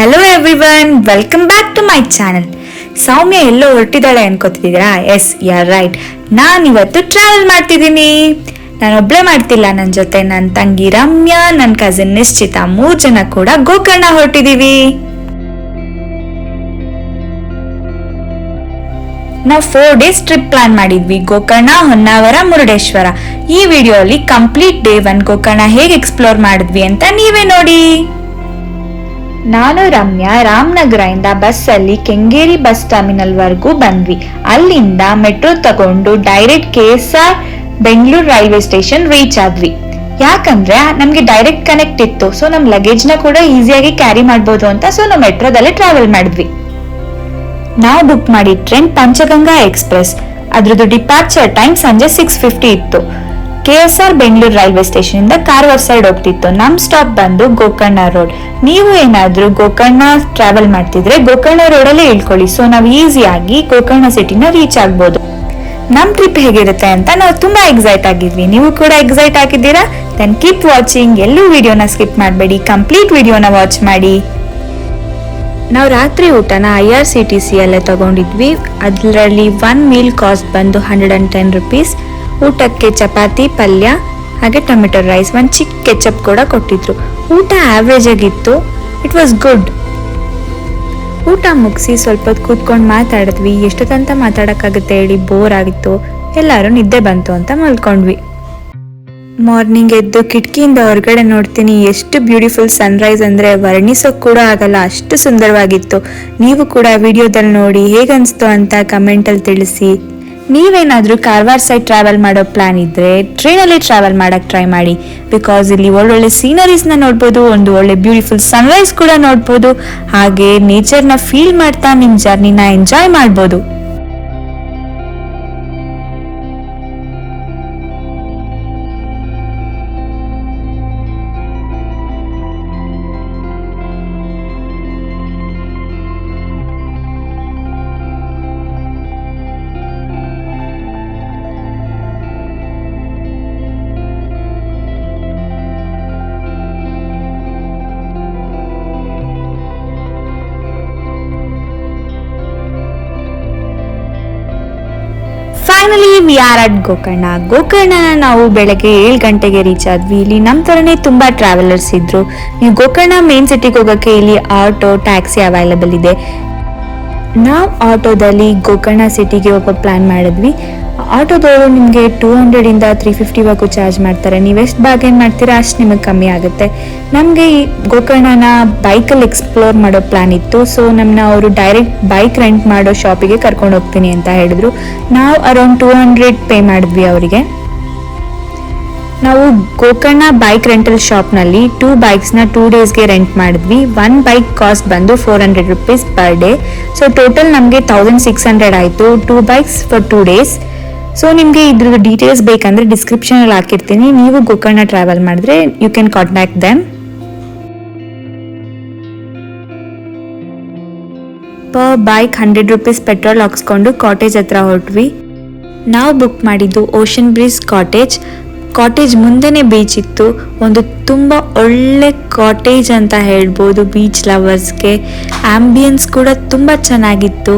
Hello everyone, welcome back to my channel. Soumya ಎಲ್ಲೋ ಹೊರಟಿದ್ದಾಳೆ ಅನ್ಕೋತಿದ್ದೀರಾ? Yes, you are right. ನಾನಿವತ್ತು ಟ್ರಾವೆಲ್ ಮಾಡ್ತಿದ್ದೀನಿ. ನಾನು ಒಬ್ಳೆ ಮಾಡ್ತಿಲ್ಲ, ನನ್ನ ಜೊತೆ ನನ್ನ ತಂಗಿ ರಮ್ಯಾ, ನನ್ನ ಕಸಿನ್ ನಿಶ್ಚಿತ, 3 ಜನ ಕೂಡ ಗೋಕರ್ಣ ಹೊರಟಿದೀವಿ. ನಾವು 4 ಡೇಸ್ ಟ್ರಿಪ್ ಪ್ಲಾನ್ ಮಾಡಿದ್ವಿ. ಗೋಕರ್ಣ, ಹೊನ್ನಾವರ, ಮುರುಡೇಶ್ವರ. ಈ ವಿಡಿಯೋ ಅಲ್ಲಿ ಕಂಪ್ಲೀಟ್ ಡೇ 1 ಗೋಕರ್ಣ ಹೇಗೆ ಎಕ್ಸ್ಪ್ಲೋರ್ ಮಾಡಿದ್ವಿ ಅಂತ ನೀವೇ ನೋಡಿ. ನಾನು ರಮ್ಯಾ ರಾಮನಗರದಿಂದ ಬಸ್ಸಲ್ಲಿ ಕೆಂಗೇರಿ ಬಸ್ ಟರ್ಮಿನಲ್ ವರೆಗೂ ಬಂದ್ವಿ. ಅಲ್ಲಿಂದ ಮೆಟ್ರೋ ತಗೊಂಡು direct KSR Bengaluru railway station reach ಆದ್ವಿ. ಯಾಕಂದ್ರೆ ನಮ್ಗೆ ಡೈರೆಕ್ಟ್ ಕನೆಕ್ಟ್ ಇತ್ತು, ಸೊ ನಮ್ ಲಗೇಜ್ ನ ಕೂಡ ಈಸಿಯಾಗಿ ಕ್ಯಾರಿ ಮಾಡ್ಬೋದು ಅಂತ. ಸೊ ನಾವು ಮೆಟ್ರೋದಲ್ಲೇ ಟ್ರಾವೆಲ್ ಮಾಡಿದ್ವಿ. ನಾವು ಬುಕ್ ಮಾಡಿದ ಟ್ರೈನ್ ಪಂಚಗಂಗಾ ಎಕ್ಸ್ಪ್ರೆಸ್. ಅದ್ರದ್ದು ಡಿಪಾರ್ಚರ್ ಟೈಮ್ ಸಂಜೆ 6:50 ಇತ್ತು. KSR ಬೆಂಗಳೂರು ರೈಲ್ವೆ ಸ್ಟೇಷನ್ ಇಂದ ಕಾರವಾರ ಸೈಡ್ ಹೋಗ್ತಿತ್ತು. ನಮ್ ಸ್ಟಾಪ್ ಬಂದು ಗೋಕರ್ಣ ರೋಡ್. ನೀವು ಏನಾದ್ರೂ ಗೋಕರ್ಣ ಟ್ರಾವೆಲ್ ಮಾಡ್ತಿದ್ರೆ ಗೋಕರ್ಣ ರೋಡ್ ಅಲ್ಲೇ ಇಳ್ಕೊಳ್ಳಿ. ಸೊ ನಾವು ಈಸಿಯಾಗಿ ಗೋಕರ್ಣ ಸಿಟಿನ ರೀಚ್ ಆಗ್ಬೋದು. ನಮ್ ಟ್ರಿಪ್ ಹೇಗಿರುತ್ತೆ ಅಂತ ನಾವು ತುಂಬಾ ಎಕ್ಸೈಟ್ ಆಗಿದ್ವಿ. ನೀವು ಕೂಡ ಎಕ್ಸೈಟ್ ಆಗಿದ್ದೀರಾ? Then keep watching. ಎಲ್ಲೂ ವಿಡಿಯೋನ ಸ್ಕಿಪ್ ಮಾಡಬೇಡಿ, ಕಂಪ್ಲೀಟ್ ವಿಡಿಯೋನ ವಾಚ್ ಮಾಡಿ. ನಾವು ರಾತ್ರಿ ಊಟನ IRCTC ಅಲ್ಲೇ ತಗೊಂಡಿದ್ವಿ. ಅದರಲ್ಲಿ 1 ಮೀಲ್ ಕಾಸ್ಟ್ ಬಂದು 110 ರುಪೀಸ್. ಊಟಕ್ಕೆ ಚಪಾತಿ, ಪಲ್ಯ ಹಾಗೆ ಟೊಮೆಟೊ ರೈಸ್, 1 ಚಿಕ್ಕ ಕೆಚಪ್ ಕೂಡ ಕೊಟ್ಟಿದ್ರು. ಊಟ ಆವ್ರೇಜ್ ಆಗಿತ್ತು. It was good. ಊಟ ಮುಗಿಸಿ ಸ್ವಲ್ಪ ಹೊತ್ತು ಕೂತ್ಕೊಂಡು ಮಾತಾಡಿದ್ವಿ. ಎಷ್ಟೊತ್ತಂತ ಮಾತಾಡೋಕ್ಕಾಗುತ್ತೆ ಹೇಳಿ, ಬೋರ್ ಆಗಿತ್ತು. ಎಲ್ಲರೂ ನಿದ್ದೆ ಬಂತು ಅಂತ ಮಲ್ಕೊಂಡ್ವಿ. ಮಾರ್ನಿಂಗ್ ಎದ್ದು ಕಿಟಕಿಯಿಂದ ಹೊರಗಡೆ ನೋಡ್ತೀನಿ, ಎಷ್ಟು ಬ್ಯೂಟಿಫುಲ್ ಸನ್ರೈಸ್ ಅಂದರೆ ವರ್ಣಿಸೋಕೆ ಕೂಡ ಆಗಲ್ಲ, ಅಷ್ಟು ಸುಂದರವಾಗಿತ್ತು. ನೀವು ಕೂಡ ವಿಡಿಯೋದಲ್ಲಿ ನೋಡಿ ಹೇಗನ್ನಿಸ್ತು ಅಂತ ಕಮೆಂಟಲ್ಲಿ ತಿಳಿಸಿ. ನೀವೇನಾದರೂ ಕಾರವಾರ ಸೈಡ್ ಟ್ರಾವೆಲ್ ಮಾಡೋ ಪ್ಲಾನ್ ಇದ್ರೆ ಟ್ರೈನಲ್ಲಿ ಟ್ರಾವೆಲ್ ಮಾಡಕ್ಕೆ ಟ್ರೈ ಮಾಡಿ. ಬಿಕಾಸ್ ಇಲ್ಲಿ ಒಳ್ಳೊಳ್ಳೆ ಸೀನರೀಸ್ನ ನೋಡ್ಬೋದು, ಒಂದು ಒಳ್ಳೆ ಬ್ಯೂಟಿಫುಲ್ ಸನ್ರೈಸ್ ಕೂಡ ನೋಡ್ಬೋದು, ಹಾಗೆ ನೇಚರ್ನ ಫೀಲ್ ಮಾಡ್ತಾ ನಿಮ್ಮ ಜರ್ನಿನ ಎಂಜಾಯ್ ಮಾಡ್ಬೋದು. Finally we are at Gokarna. ಗೋಕರ್ಣನ ನಾವು ಬೆಳಗ್ಗೆ 7 ಗಂಟೆಗೆ ರೀಚ್ ಆದ್ವಿ. ಇಲ್ಲಿ ನಮ್ಮ ಥರನೇ ತುಂಬಾ ಟ್ರಾವೆಲರ್ಸ್ ಇದ್ರು. ನೀವು ಗೋಕರ್ಣ ಮೇನ್ ಸಿಟಿಗೆ ಹೋಗೋಕ್ಕೆ ಇಲ್ಲಿ ಆಟೋ, ಟ್ಯಾಕ್ಸಿ ಅವೈಲೇಬಲ್ ಇದೆ. ನಾವು ಆಟೋದಲ್ಲಿ ಗೋಕರ್ಣ ಸಿಟಿಗೆ ಹೋಗೋ ಪ್ಲಾನ್ ಮಾಡಿದ್ವಿ. ಆಟೋದವರು ನಿಮಗೆ 200 ಇಂದ 350 ವರೆಗೂ ಚಾರ್ಜ್ ಮಾಡ್ತಾರೆ. ನೀವು ಎಷ್ಟು ಬಾರ್ಗೇನ್ ಮಾಡ್ತೀರಾ ಅಷ್ಟು ನಿಮಗೆ ಕಮ್ಮಿ ಆಗುತ್ತೆ. ನಮಗೆ ಈ ಗೋಕರ್ಣನ ಬೈಕಲ್ಲಿ ಎಕ್ಸ್ಪ್ಲೋರ್ ಮಾಡೋ ಪ್ಲಾನ್ ಇತ್ತು. ಸೊ ನಮ್ಮನ್ನ ಅವರು ಡೈರೆಕ್ಟ್ ಬೈಕ್ ರೆಂಟ್ ಮಾಡೋ ಶಾಪಿಗೆ ಕರ್ಕೊಂಡು ಹೋಗ್ತೀನಿ ಅಂತ ಹೇಳಿದ್ರು. ನಾವು ಅರೌಂಡ್ 200 ಪೇ ಮಾಡಿದ್ವಿ ಅವರಿಗೆ. ನಾವು ಗೋಕರ್ಣ ಬೈಕ್ ರೆಂಟಲ್ ಶಾಪ್ನಲ್ಲಿ 2 ಬೈಕ್ಸ್ನ 2 ಡೇಸ್ಗೆ ರೆಂಟ್ ಮಾಡಿದ್ವಿ. 1 ಬೈಕ್ ಕಾಸ್ಟ್ ಬಂದು 400 rupees per day. So total ನಮಗೆ 1600 ಆಯಿತು, 2 ಬೈಕ್ಸ್ ಫಾರ್ 2 ಡೇಸ್. ಸೊ ನಿಮಗೆ ಇದ್ರದ್ದು ಡೀಟೇಲ್ಸ್ ಬೇಕಂದ್ರೆ ಡಿಸ್ಕ್ರಿಪ್ಷನಲ್ಲಿ ಹಾಕಿರ್ತೀನಿ. ನೀವು ಗೋಕರ್ಣ ಟ್ರಾವೆಲ್ ಮಾಡಿದ್ರೆ you can contact them. Per bike 100 rupees petrol ಹಾಕ್ಸ್ಕೊಂಡು ಕಾಟೇಜ್ ಹತ್ರ ಹೊರಟ್ವಿ. ನಾವು ಬುಕ್ ಮಾಡಿದ್ದು ಓಷನ್ ಬ್ರೀಸ್ ಕಾಟೇಜ್. ಕಾಟೇಜ್ ಮುಂದೆನೇ ಬೀಚ್ ಇತ್ತು. ಒಂದು ತುಂಬ ಒಳ್ಳೆ ಕಾಟೇಜ್ ಅಂತ ಹೇಳ್ಬೋದು ಬೀಚ್ ಲವರ್ಸ್ಗೆ. ಆಂಬಿಯನ್ಸ್ ಕೂಡ ತುಂಬ ಚೆನ್ನಾಗಿತ್ತು.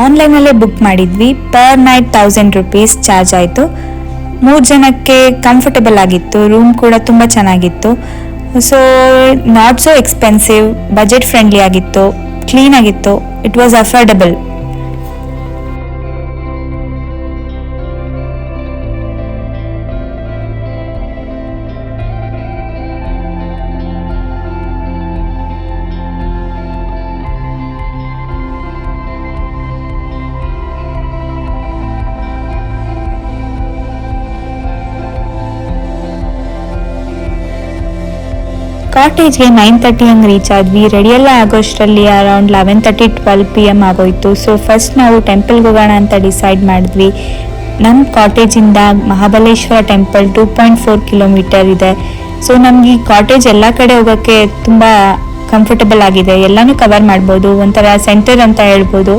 ಆನ್ಲೈನಲ್ಲೇ ಬುಕ್ ಮಾಡಿದ್ವಿ. ಪರ್ ನೈಟ್ 1000 ರುಪೀಸ್ ಚಾರ್ಜ್ ಆಯಿತು. 3 ಜನಕ್ಕೆ ಕಂಫರ್ಟಬಲ್ ಆಗಿತ್ತು. ರೂಮ್ ಕೂಡ ತುಂಬ ಚೆನ್ನಾಗಿತ್ತು. So not so expensive, budget friendly ಆಗಿತ್ತು, ಕ್ಲೀನ್ ಆಗಿತ್ತು. It was affordable. ಕಾಟೇಜ್ಗೆ 9:30 ಹಂಗೆ ರೀಚ್ ಆದ್ವಿ. ರೆಡಿಯೆಲ್ಲ ಆಗೋಷ್ಟರಲ್ಲಿ ಅರೌಂಡ್ 11:30-12 PM ಆಗೋಯ್ತು. ಸೊ ಫಸ್ಟ್ ನಾವು ಟೆಂಪಲ್ಗೆ ಹೋಗೋಣ ಅಂತ ಡಿಸೈಡ್ ಮಾಡಿದ್ವಿ. ನಮ್ಮ ಕಾಟೇಜಿಂದ ಮಹಾಬಲೇಶ್ವರ ಟೆಂಪಲ್ 2.4 ಕಿಲೋಮೀಟರ್ ಇದೆ. ಸೊ ನಮ್ಗೆ ಈ ಕಾಟೇಜ್ ಎಲ್ಲ ಕಡೆ ಹೋಗೋಕ್ಕೆ ತುಂಬ ಕಂಫರ್ಟಬಲ್ ಆಗಿದೆ. ಎಲ್ಲನೂ ಕವರ್ ಮಾಡ್ಬೋದು, ಒಂಥರ ಸೆಂಟರ್ ಅಂತ ಹೇಳ್ಬೋದು.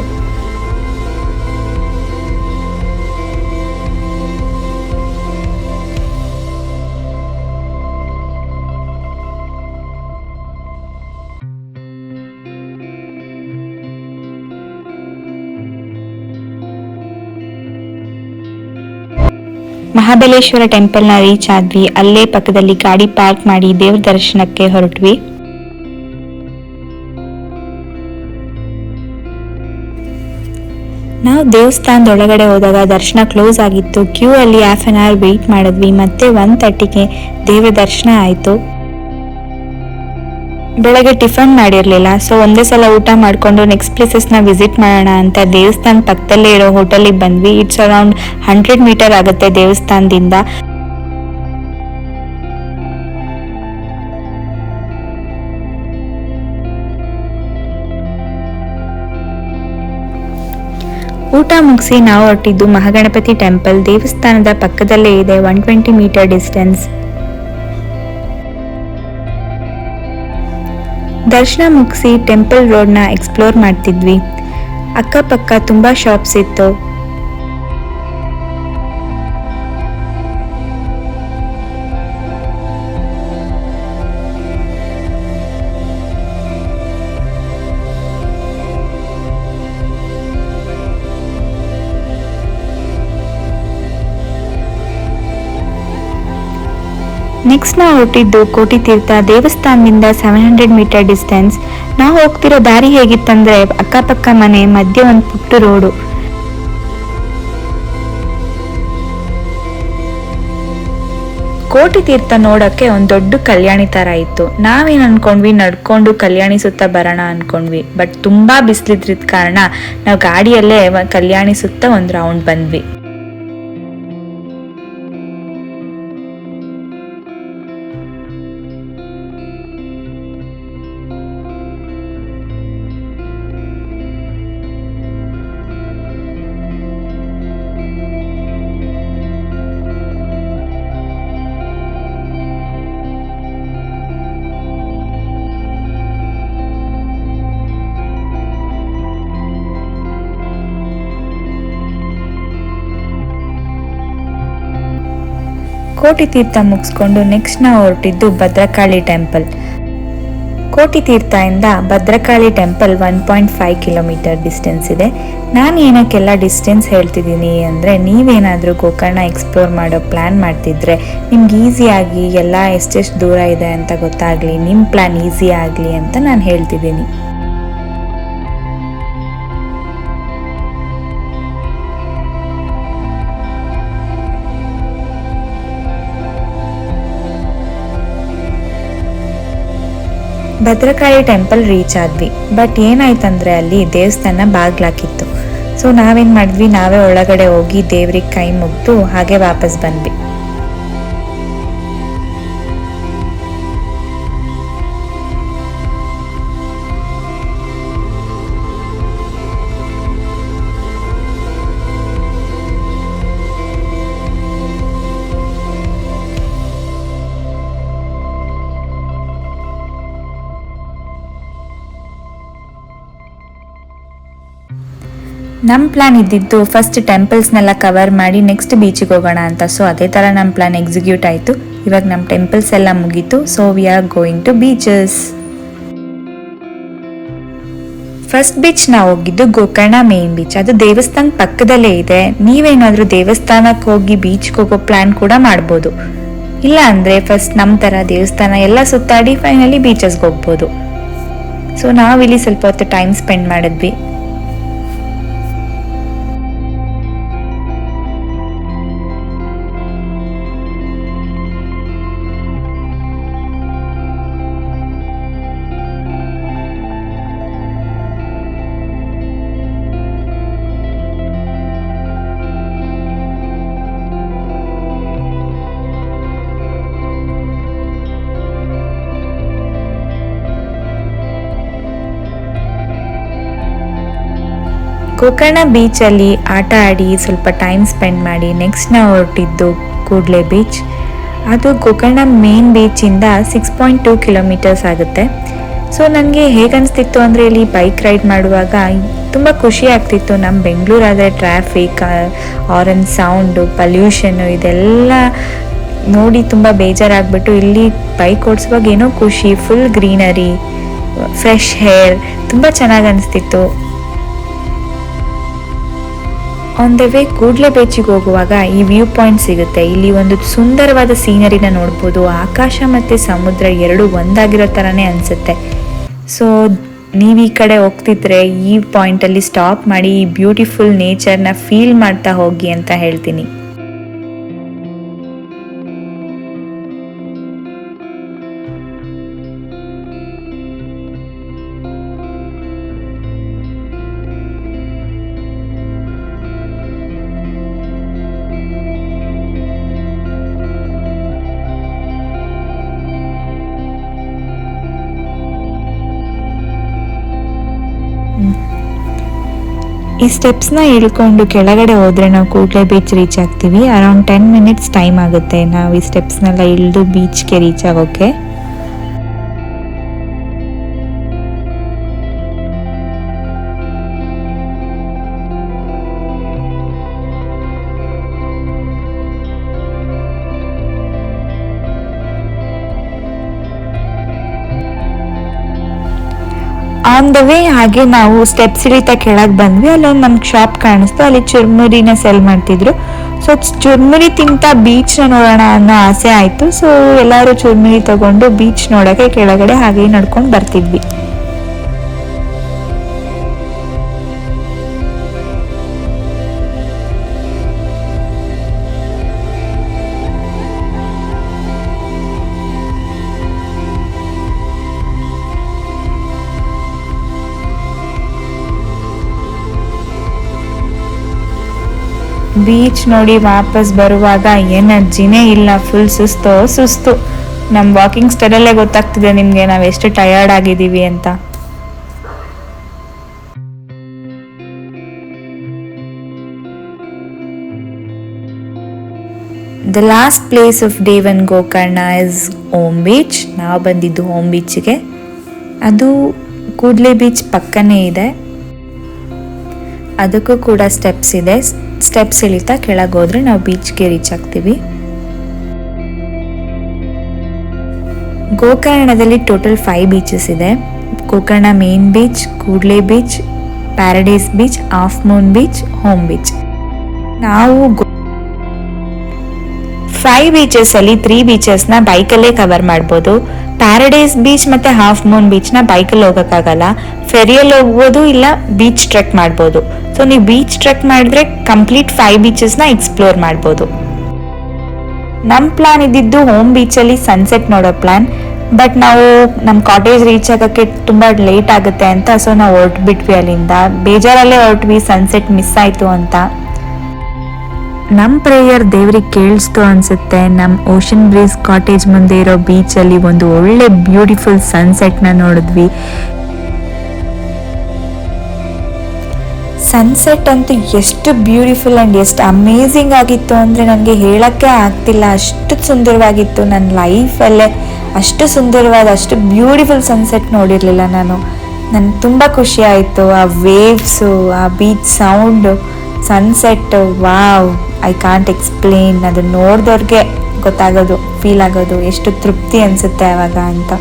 ಮಹಾಬಲೇಶ್ವರ ಟೆಂಪಲ್ನ ರೀಚ್ ಆದ್ವಿ. ಅಲ್ಲೇ ಪಕ್ಕದಲ್ಲಿ ಗಾಡಿ ಪಾರ್ಕ್ ಮಾಡಿ ದೇವ್ರ ದರ್ಶನಕ್ಕೆ ಹೊರಟ್ವಿ. ನಾವು ದೇವಸ್ಥಾನದ ಒಳಗಡೆ ಹೋದಾಗ ದರ್ಶನ ಕ್ಲೋಸ್ ಆಗಿತ್ತು. ಕ್ಯೂ ಅಲ್ಲಿ ಹಾಫ್ ಆನ್ ಅವರ್ ವೆಯ್ಟ್ ಮಾಡಿದ್ವಿ. ಮತ್ತೆ 1:30ಗೆ ದೇವ್ರ ದರ್ಶನ ಆಯಿತು. ಬೆಳಗ್ಗೆ ಟಿಫನ್ ಮಾಡಿರಲಿಲ್ಲ, ಸೊ ಒಂದೇ ಸಲ ಊಟ ಮಾಡಿಕೊಂಡು ನೆಕ್ಸ್ಟ್ ಪ್ಲೇಸಸ್ನ ವಿಸಿಟ್ ಮಾಡೋಣ ಅಂತ ದೇವಸ್ಥಾನ ಪಕ್ಕದಲ್ಲೇ ಇರೋ ಹೋಟೆಲಿಗೆ ಬಂದ್ವಿ. ಇಟ್ಸ್ ಅರೌಂಡ್ 100 ಮೀಟರ್ ಆಗುತ್ತೆ ದೇವಸ್ಥಾನದಿಂದ. ಊಟ ಮುಗಿಸಿ ನಾವು ಹೊರಟಿದ್ದು ಮಹಾಗಣಪತಿ ಟೆಂಪಲ್. ದೇವಸ್ಥಾನದ ಪಕ್ಕದಲ್ಲೇ ಇದೆ, 120 ಮೀಟರ್ ಡಿಸ್ಟೆನ್ಸ್. ದರ್ಶನ ಮುಗಿಸಿ ಟೆಂಪಲ್ ರೋಡ್ನ ಎಕ್ಸ್ಪ್ಲೋರ್ ಮಾಡ್ತಿದ್ವಿ. ಅಕ್ಕಪಕ್ಕ ತುಂಬಾ ಶಾಪ್ಸ್ ಇತ್ತು. ನೆಕ್ಸ್ಟ್ ನಾವು ಹೊರಟಿದ್ದು ಕೋಟಿ ತೀರ್ಥ. ದೇವಸ್ಥಾನದಿಂದ 700 ಮೀಟರ್ ಡಿಸ್ಟೆನ್ಸ್. ನಾವು ಹೋಗ್ತಿರೋ ದಾರಿ ಹೇಗಿತ್ತಂದ್ರೆ ಅಕ್ಕಪಕ್ಕ ಮನೆ, ಮಧ್ಯೆ ಒಂದು ಪುಟ್ಟ ರೋಡು. ಕೋಟಿ ತೀರ್ಥ ನೋಡಕ್ಕೆ ಒಂದು ದೊಡ್ಡ ಕಲ್ಯಾಣಿ ತರ ಇತ್ತು. ನಾವೇನ್ ಅನ್ಕೊಂಡ್ವಿ, ನಡ್ಕೊಂಡು ಕಲ್ಯಾಣಿ ಸುತ್ತ ಬರೋಣ ಅನ್ಕೊಂಡ್ವಿ. ಬಟ್ ತುಂಬಾ ಬಿಸಿಲಿದ್ರಿದ ಕಾರಣ ನಾವು ಗಾಡಿಯಲ್ಲೇ ಕಲ್ಯಾಣಿ ಸುತ್ತ ಒಂದು ರೌಂಡ್ ಬಂದ್ವಿ. ಕೋಟಿ ತೀರ್ಥ ಮುಗಿಸ್ಕೊಂಡು ನೆಕ್ಸ್ಟ್ ನಾವು ಹೊರಟಿದ್ದು ಭದ್ರಕಾಳಿ ಟೆಂಪಲ್. ಕೋಟಿ ತೀರ್ಥದಿಂದ ಭದ್ರಕಾಳಿ ಟೆಂಪಲ್ 1.5 ಕಿಲೋಮೀಟರ್ ಡಿಸ್ಟೆನ್ಸ್ ಇದೆ. ನಾನು ಏನಕ್ಕೆಲ್ಲ ಡಿಸ್ಟೆನ್ಸ್ ಹೇಳ್ತಿದ್ದೀನಿ ಅಂದರೆ, ನೀವೇನಾದರೂ ಗೋಕರ್ಣ ಎಕ್ಸ್ಪ್ಲೋರ್ ಮಾಡೋ ಪ್ಲ್ಯಾನ್ ಮಾಡ್ತಿದ್ರೆ ನಿಮ್ಗೆ ಈಸಿಯಾಗಿ ಎಲ್ಲ ಎಷ್ಟೆಷ್ಟು ದೂರ ಇದೆ ಅಂತ ಗೊತ್ತಾಗಲಿ, ನಿಮ್ಮ ಪ್ಲ್ಯಾನ್ ಈಸಿ ಆಗಲಿ ಅಂತ ನಾನು ಹೇಳ್ತಿದ್ದೀನಿ. ಭದ್ರಕಾಳಿ ಟೆಂಪಲ್ ರೀಚ್ ಆದ್ವಿ. ಬಟ್ ಏನಾಯ್ತಂದ್ರೆ ಅಲ್ಲಿ ದೇವಸ್ಥಾನ ಬಾಗ್ಲಾಕಿತ್ತು. ಸೊ ನಾವೇನ್ ಮಾಡಿದ್ವಿ, ನಾವೇ ಒಳಗಡೆ ಹೋಗಿ ದೇವ್ರಿಗೆ ಕೈ ಮುಗ್ದು ಹಾಗೆ ವಾಪಸ್ ಬಂದ್ವಿ. ನಮ್ಮ ಪ್ಲಾನ್ ಇದ್ದಿದ್ದು ಫಸ್ಟ್ ಟೆಂಪಲ್ಸ್ನೆಲ್ಲ ಕವರ್ ಮಾಡಿ ನೆಕ್ಸ್ಟ್ ಬೀಚಿಗೆ ಹೋಗೋಣ ಅಂತ. ಸೊ ಅದೇ ಥರ ನಮ್ಮ ಪ್ಲಾನ್ ಎಕ್ಸಿಕ್ಯೂಟ್ ಆಯಿತು. ಇವಾಗ ನಮ್ಮ ಟೆಂಪಲ್ಸ್ ಎಲ್ಲ ಮುಗೀತು. So we are going to beaches. First beach ನಾವು ಹೋಗಿದ್ದು ಗೋಕರ್ಣ ಮೇನ್ ಬೀಚ್. ಅದು ದೇವಸ್ಥಾನ ಪಕ್ಕದಲ್ಲೇ ಇದೆ. ನೀವೇನಾದರೂ ದೇವಸ್ಥಾನಕ್ಕೆ ಹೋಗಿ ಬೀಚ್ಗೆ ಹೋಗೋ ಪ್ಲಾನ್ ಕೂಡ ಮಾಡ್ಬೋದು. ಇಲ್ಲ ಅಂದರೆ ಫಸ್ಟ್ ನಮ್ಮ ಥರ ದೇವಸ್ಥಾನ ಎಲ್ಲ ಸುತ್ತಾಡಿ ಫೈನಲಿ ಬೀಚಸ್ಗೆ ಹೋಗ್ಬೋದು. ಸೊ ನಾವಿಲ್ಲಿ ಸ್ವಲ್ಪ ಹೊತ್ತು ಟೈಮ್ ಸ್ಪೆಂಡ್ ಮಾಡಿದ್ವಿ. ಗೋಕರ್ಣ ಬೀಚಲ್ಲಿ ಆಟ ಆಡಿ ಸ್ವಲ್ಪ ಟೈಮ್ ಸ್ಪೆಂಡ್ ಮಾಡಿ ನೆಕ್ಸ್ಟ್ ನಾವು ಹೊರಟಿದ್ದು ಕೂಡ್ಲೆ ಬೀಚ್. ಅದು ಗೋಕರ್ಣ ಮೇನ್ ಬೀಚಿಂದ 6.2 ಕಿಲೋಮೀಟರ್ಸ್ ಆಗುತ್ತೆ. ಸೊ ನನಗೆ ಹೇಗನ್ನಿಸ್ತಿತ್ತು ಅಂದರೆ ಇಲ್ಲಿ ಬೈಕ್ ರೈಡ್ ಮಾಡುವಾಗ ತುಂಬ ಖುಷಿ ಆಗ್ತಿತ್ತು. ನಮ್ಮ ಬೆಂಗಳೂರಾದರೆ ಟ್ರಾಫಿಕ್, ಆರನ್ ಸೌಂಡು, ಪಲ್ಯೂಷನ್ನು ಇದೆಲ್ಲ ನೋಡಿ ತುಂಬ ಬೇಜಾರಾಗ್ಬಿಟ್ಟು ಇಲ್ಲಿ ಬೈಕ್ ಓಡಿಸುವಾಗ ಏನೋ ಖುಷಿ, ಫುಲ್ ಗ್ರೀನರಿ, ಫ್ರೆಶ್ ಹೇರ್, ತುಂಬ ಚೆನ್ನಾಗಿ ಅನಿಸ್ತಿತ್ತು. ಆನ್ ದ ವೇ ಕೂಡ್ಲೆ ಬೀಚಿಗೆ ಹೋಗುವಾಗ ಈ ವ್ಯೂ ಪಾಯಿಂಟ್ ಸಿಗುತ್ತೆ. ಇಲ್ಲಿ ಒಂದು ಸುಂದರವಾದ ಸೀನರಿನ ನೋಡ್ಬೋದು. ಆಕಾಶ ಮತ್ತು ಸಮುದ್ರ ಎರಡು ಒಂದಾಗಿರೋ ಥರನೇ ಅನಿಸುತ್ತೆ. ಸೊ ನೀವು ಈ ಕಡೆ ಹೋಗ್ತಿದ್ರೆ ಈ ಪಾಯಿಂಟಲ್ಲಿ ಸ್ಟಾಪ್ ಮಾಡಿ ಈ ಬ್ಯೂಟಿಫುಲ್ ನೇಚರ್ನ ಫೀಲ್ ಮಾಡ್ತಾ ಹೋಗಿ ಅಂತ ಹೇಳ್ತೀನಿ. ಈ ಸ್ಟೆಪ್ಸ್ನ ಇಳ್ಕೊಂಡು ಕೆಳಗಡೆ ಹೋದರೆ ನಾವು ಕೂಡ್ಲೆ ಬೀಚ್ ರೀಚ್ ಆಗ್ತೀವಿ. ಅರೌಂಡ್ 10 ಮಿನಿಟ್ಸ್ ಟೈಮ್ ಆಗುತ್ತೆ ನಾವು ಈ ಸ್ಟೆಪ್ಸ್ನೆಲ್ಲ ಇಳಿದು ಬೀಚ್ಗೆ ರೀಚ್ ಆಗೋಕ್ಕೆ. ಆನ್ ದ ವೇ ಹಾಗೆ ನಾವು ಸ್ಟೆಪ್ಸ್ ಇಳಿತಾ ಕೆಳಗೆ ಬಂದ್ವಿ. ಅಲ್ಲೊಂದು ನಮ್ಗೆ ಶಾಪ್ ಕಾಣಿಸ್ತು, ಅಲ್ಲಿ ಚುರ್ಮುರಿನ ಸೆಲ್ ಮಾಡ್ತಿದ್ರು. ಸೊ ಚುರ್ಮುರಿ ತಿಂತ ಬೀಚ್ನ ನೋಡೋಣ ಅನ್ನೋ ಆಸೆ ಆಯಿತು. ಸೊ ಎಲ್ಲರೂ ಚುರ್ಮುರಿ ತಗೊಂಡು ಬೀಚ್ ನೋಡೋಕ್ಕೆ ಕೆಳಗಡೆ ಹಾಗೆ ನಡ್ಕೊಂಡು ಬರ್ತಿದ್ವಿ. ಬೀಚ್ ನೋಡಿ ವಾಪಸ್ ಬರುವಾಗ ಎನರ್ಜಿನೇ ಇಲ್ಲ, ಫುಲ್ ಸುಸ್ತು. ನಮ್ಮ ವಾಕಿಂಗ್ ಸ್ಟೈಲಲ್ಲೇ ಗೊತ್ತಾಗ್ತಿದೆ ನಿಮಗೆ ನಾವು ಎಷ್ಟು ಟಯರ್ಡ್ ಆಗಿದ್ದೀವಿ ಅಂತ. The last place of day 1 Gokarna is Om beach. ನಾವು ಬಂದಿದ್ದು ಓಮ್ ಬೀಚಿಗೆ. ಅದು ಕೂಡ್ಲೆ ಬೀಚ್ ಪಕ್ಕನೇ ಇದೆ. ಅದಕ್ಕೂ ಕೂಡ ಸ್ಟೆಪ್ಸ್ ಇದೆ. ಸ್ಟೆಪ್ಸ್ ಇಳಿತಾ ಕೆಳಗೆ ಹೋದ್ರೆ ನಾವು ಬೀಚ್ಗೆ ರೀಚ್ ಆಗ್ತೀವಿ. ಗೋಕರ್ಣದಲ್ಲಿ ಟೋಟಲ್ 5 ಬೀಚಸ್ ಇದೆ. ಗೋಕರ್ಣ ಮೇನ್ ಬೀಚ್, ಕೂಡ್ಲೆ beach, paradise beach, half Moon beach, home beach. ನಾವು 5 ಬೀಚಸ್ ಅಲ್ಲಿ 3 ಬೀಚಸ್ನ ಬೈಕಲ್ಲೇ ಕವರ್ ಮಾಡ್ಬೋದು. ಪ್ಯಾರಡೈಸ್ ಬೀಚ್ ಮತ್ತೆ ಹಾಫ್ ಮೂನ್ ಬೀಚ್ನ ಬೈಕಲ್ಲಿ ಹೋಗೋಕ್ಕಾಗಲ್ಲ, ಫೆರಿಯಲ್ಲಿ ಹೋಗ್ಬೋದು, ಇಲ್ಲ ಬೀಚ್ ಟ್ರೆಕ್ ಮಾಡ್ಬೋದು. ಸೊ ನೀವು ಬೀಚ್ ಟ್ರೆಕ್ ಮಾಡಿದ್ರೆ ಕಂಪ್ಲೀಟ್ 5 ಬೀಚಸ್ನ ಎಕ್ಸ್ಪ್ಲೋರ್ ಮಾಡ್ಬೋದು. ನಮ್ಮ ಪ್ಲಾನ್ ಇದ್ದಿದ್ದು ಹೋಮ್ ಬೀಚಲ್ಲಿ ಸನ್ಸೆಟ್ ನೋಡೋ ಪ್ಲಾನ್. ಬಟ್ ನಾವು ನಮ್ಮ ಕಾಟೇಜ್ ರೀಚ್ ಆಗೋಕ್ಕೆ ತುಂಬ ಲೇಟ್ ಆಗುತ್ತೆ ಅಂತ ಸೊ ನಾವು ಹೊರಟ್ಬಿಟ್ವಿ ಅಲ್ಲಿಂದ. ಬೇಜಾರಲ್ಲೇ ಹೊರಟ್ವಿ, ಸನ್ಸೆಟ್ ಮಿಸ್ ಆಯಿತು ಅಂತ. ನಮ್ಮ ಪ್ರೇಯರ್ ದೇವ್ರಿಗೆ ಕೇಳಿಸ್ತು ಅನ್ಸುತ್ತೆ. ನಮ್ಮ ಓಷನ್ ಬ್ರೀಸ್ ಕಾಟೇಜ್ ಮುಂದೆ ಇರೋ ಬೀಚಲ್ಲಿ ಒಂದು ಒಳ್ಳೆ ಬ್ಯೂಟಿಫುಲ್ ಸನ್ಸೆಟ್ನ ನೋಡಿದ್ವಿ. ಸನ್ಸೆಟ್ ಅಂತೂ ಎಷ್ಟು ಬ್ಯೂಟಿಫುಲ್ ಆ್ಯಂಡ್ ಎಷ್ಟು ಅಮೇಝಿಂಗ್ ಆಗಿತ್ತು ಅಂದರೆ ನನಗೆ ಹೇಳೋಕ್ಕೆ ಆಗ್ತಿಲ್ಲ, ಅಷ್ಟು ಸುಂದರವಾಗಿತ್ತು. ನನ್ನ ಲೈಫಲ್ಲೇ ಅಷ್ಟು ಸುಂದರವಾದ, ಅಷ್ಟು ಬ್ಯೂಟಿಫುಲ್ ಸನ್ಸೆಟ್ ನೋಡಿರಲಿಲ್ಲ ನಾನು. ನನಗೆ ತುಂಬ ಖುಷಿ ಆಯಿತು. ಆ ವೇವ್ಸು, ಆ beach sound, sunset, wow, I can't explain. ಅದು ನೋಡಿದವ್ರಿಗೆ ಗೊತ್ತಾಗೋದು, ಫೀಲ್ ಆಗೋದು ಎಷ್ಟು ತೃಪ್ತಿ ಅನಿಸುತ್ತೆ ಆವಾಗ ಅಂತ.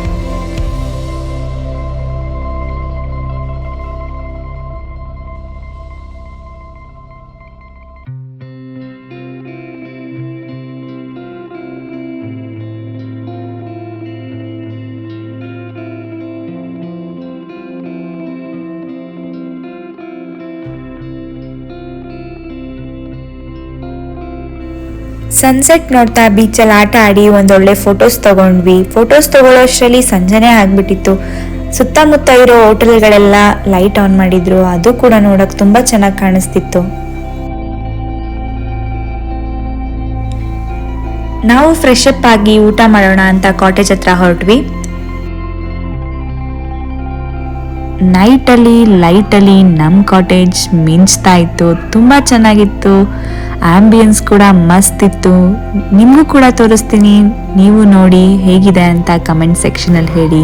ಸನ್ಸೆಟ್ ನೋಡ್ತಾ ಬೀಚಲ್ಲಿ ಆಟ ಆಡಿ ಒಂದೊಳ್ಳೆ ಫೋಟೋಸ್ ತಗೊಂಡ್ವಿ. ಫೋಟೋಸ್ ತಗೊಳ್ಳೋಷ್ಟರಲ್ಲಿ ಸಂಜೆನೇ ಆಗ್ಬಿಟ್ಟಿತ್ತು. ಸುತ್ತಮುತ್ತ ಇರೋ ಹೋಟೆಲ್ಗಳೆಲ್ಲ ಲೈಟ್ ಆನ್ ಮಾಡಿದ್ರು, ಅದು ಕೂಡ ನೋಡೋಕೆ ತುಂಬ ಚೆನ್ನಾಗಿ ಕಾಣಿಸ್ತಿತ್ತು. ನಾವು ಫ್ರೆಶ್ ಅಪ್ ಆಗಿ ಊಟ ಮಾಡೋಣ ಅಂತ ಕಾಟೇಜ್ ಹತ್ರ ಹೊರಟ್ವಿ. ನೈಟಲ್ಲಿ ಲೈಟಲ್ಲಿ ನಮ್ಮ ಕಾಟೇಜ್ ಮಿಂಚ್ತಾ ಇತ್ತು, ತುಂಬ ಚೆನ್ನಾಗಿತ್ತು. ಆಂಬಿಯನ್ಸ್ ಕೂಡ ಮಸ್ತ್ ಇತ್ತು. ನಿಮಗೂ ಕೂಡ ತೋರಿಸ್ತೀನಿ, ನೀವು ನೋಡಿ ಹೇಗಿದೆ ಅಂತ ಕಮೆಂಟ್ ಸೆಕ್ಷನಲ್ಲಿ ಹೇಳಿ.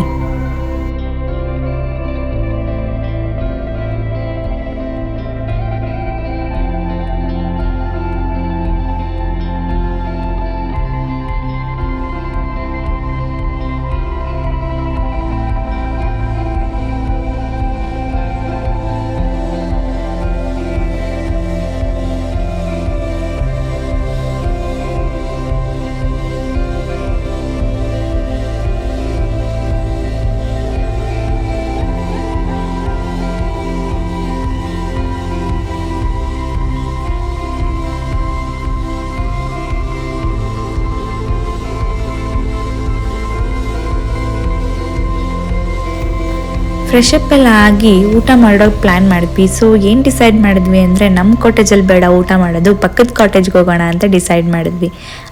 ಫ್ರೆಶ್ ಅಪ್ ಎಲ್ಲ ಆಗಿ ಊಟ ಮಾಡೋಕೆ ಪ್ಲ್ಯಾನ್ ಮಾಡಿದ್ವಿ. ಸೊ ಏನು ಡಿಸೈಡ್ ಮಾಡಿದ್ವಿ ಅಂದರೆ ನಮ್ಮ ಕಾಟೇಜಲ್ಲಿ ಬೇಡ ಊಟ ಮಾಡೋದು, ಪಕ್ಕದ ಕಾಟೇಜ್ಗೆ ಹೋಗೋಣ ಅಂತ ಡಿಸೈಡ್ ಮಾಡಿದ್ವಿ.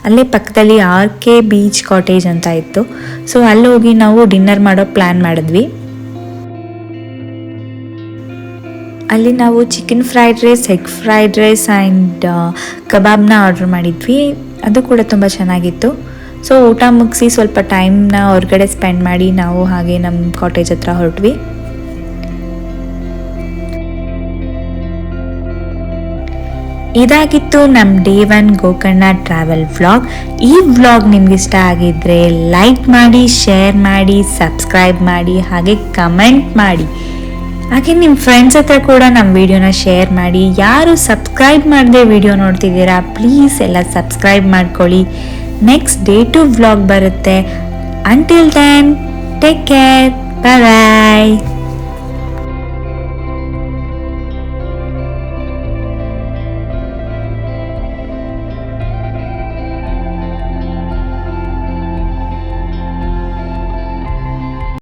ಅಲ್ಲೇ ಪಕ್ಕದಲ್ಲಿ RK ಬೀಚ್ ಕಾಟೇಜ್ ಅಂತ ಇತ್ತು. ಸೊ ಅಲ್ಲಿ ಹೋಗಿ ನಾವು ಡಿನ್ನರ್ ಮಾಡೋ ಪ್ಲ್ಯಾನ್ ಮಾಡಿದ್ವಿ. ಅಲ್ಲಿ ನಾವು chicken fried rice, egg fried rice and ಕಬಾಬ್ನ ಆರ್ಡ್ರ್ ಮಾಡಿದ್ವಿ. ಅದು ಕೂಡ ತುಂಬ ಚೆನ್ನಾಗಿತ್ತು. ಸೊ ಊಟ ಮುಗಿಸಿ ಸ್ವಲ್ಪ ಟೈಮ್ನ ಹೊರಗಡೆ ಸ್ಪೆಂಡ್ ಮಾಡಿ ನಾವು ಹಾಗೆ ನಮ್ಮ ಕಾಟೇಜ್ ಹತ್ರ ಹೊರಟ್ವಿ. ಇದಾಗಿತ್ತು ನಮ್ಮ ಡೇ 1 ಗೋಕರ್ಣ ಟ್ರಾವೆಲ್ ವ್ಲಾಗ್. ಈ ವ್ಲಾಗ್ ನಿಮ್ಗೆ ಇಷ್ಟ ಆಗಿದ್ರೆ ಲೈಕ್ ಮಾಡಿ, ಶೇರ್ ಮಾಡಿ, ಸಬ್ಸ್ಕ್ರೈಬ್ ಮಾಡಿ, ಹಾಗೆ ಕಮೆಂಟ್ ಮಾಡಿ. ಹಾಗೆ ನಿಮ್ಮ ಫ್ರೆಂಡ್ಸ್ ಹತ್ರ ಕೂಡ ನಮ್ಮ ವಿಡಿಯೋನ ಶೇರ್ ಮಾಡಿ. ಯಾರು ಸಬ್ಸ್ಕ್ರೈಬ್ ಮಾಡದೆ ವಿಡಿಯೋ ನೋಡ್ತಿದ್ದೀರಾ ಪ್ಲೀಸ್ ಎಲ್ಲ ಸಬ್ಸ್ಕ್ರೈಬ್ ಮಾಡ್ಕೊಳ್ಳಿ. ನೆಕ್ಸ್ಟ್ ಡೇ 2 ವ್ಲಾಗ್ ಬರುತ್ತೆ. ಅಂಟಿಲ್ ದೆನ್ ಟೇಕ್ ಕೇರ್, ಬಾಯ್ ಬಾಯ್.